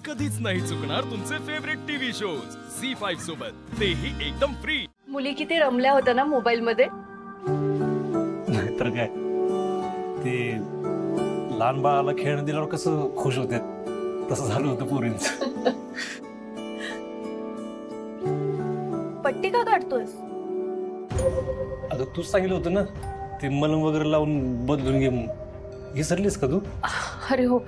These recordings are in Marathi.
कधीच नाही चुकणार तुमचे फेवरेट टीव्ही शोज झी5 सोबत, तेही एकदम फ्री। मुली किती रमल्या होत्या ना मोबाईल मध्ये। नाहीतर काय, ते लहान बाळाला खेळणं दिल्यावर कसं खुश होते तसं झालं होतं पोरींचं। पट्टी का काढतोयस? अगं तूच सांगितलं होतं ना ते मलम वगैरे लावून बदलून घे, विसरलीस का तू? अरे हो,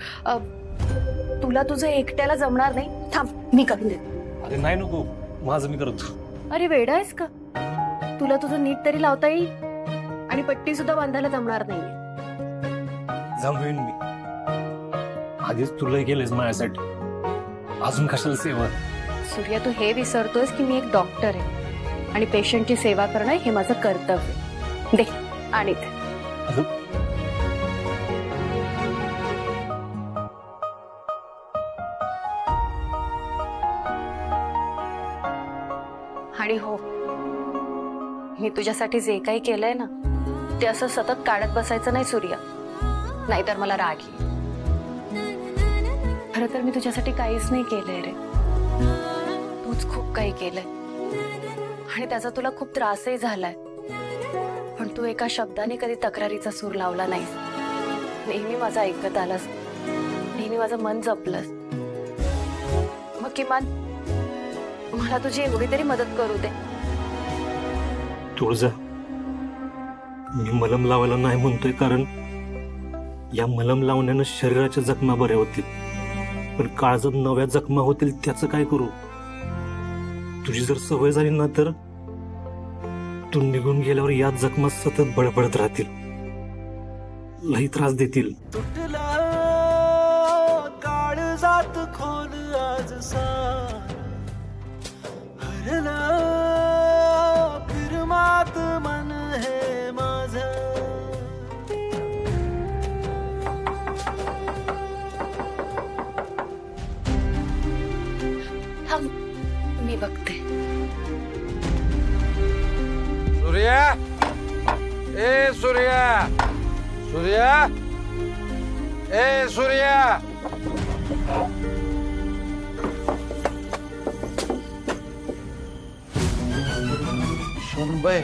तुला तुझं एकट्याला जमणार नाही, थांब मी करून देते। अरे नाही नको, माझं मी करतो। अरे वेडा आहेस का? तुला तुझं नीट तरी लावता येईल आणि पट्टी सुद्धा बांधायला जमणार नाहीये। जमवेन मी, आधीच तुला केलंयस माझ्यासाठी, अजून कशाला सेवा? सूर्या, तू हे विसरतोयस की मी एक डॉक्टर आहे आणि पेशंटची सेवा करणं हे माझं कर्तव्य। दे आणि ते आणि हो, मी तुझ्यासाठी जे काही केलंय ना ते असं सतत काढत बसायचं नाही सूर्या, नाहीतर मला राग येईल। खरं तर मी तुझ्यासाठी काहीच नाही केलंय रे, तूच खूप काही केलंय आणि त्याचा तुला खूप त्रासही झालाय, पण तू एका शब्दाने कधी तक्रारीचा सूर लावला नाहीस। नेहमी माझं ऐकत आलास, नेहमी माझं मन जपलंस। मग किमान मला तुझी एवढी तरी मदत करू दे। तुळजा, मी मलम लावायला नाही म्हणतोय कारण या मलम लावण्यानं शरीराच्या जखमा बऱ्या होतील, पण काळजात नव्या जखमा होतील त्याचं काय करू? तुझी जर सवय झाली ना तर तू निघून गेल्यावर या जखमा सतत बडबडत राहतील, लई त्रास देतील। काळजात खोल आज फिरमात मन हे माझं। थांब मी बघते। सूर्या, ए सूर्या, सूर्या, ए सूर्या। सुनबाई,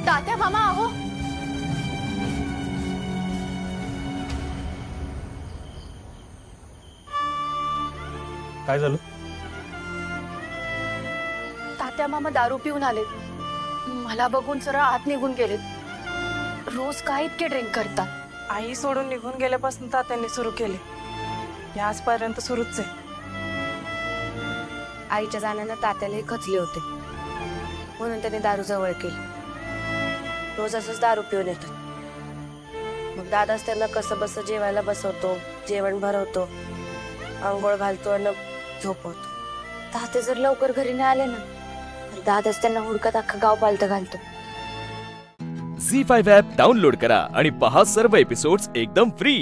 तात्या मामा आहो। काय झालं? तात्या मामा दारू पिऊन आलेत, मला बघून सरळ आत निघून गेलेत। रोज काय इतके ड्रिंक करतात? आई सोडून निघून गेल्यापासून तात्यांनी सुरू केले, हे आजपर्यंत सुरूच आहे। आईच्या जाण्यानं तात्यालाही खचले होते, म्हणून त्याने दारू जवळ केली। रोज असंच दारू पिऊन येतात। मग दादाच त्यांना कसं बस जेवायला बसवतो, जेवण भरवतो, आंघोळ घालतो आणि झोपवतो। तात्या जर लवकर घरी नाही आले ना तर दादाच त्यांना हुडकत अख्खा गाव पालतं घालतो। झी5 ॲप डाउनलोड करा आणि पहा सर्व एपिसोड्स एकदम फ्री।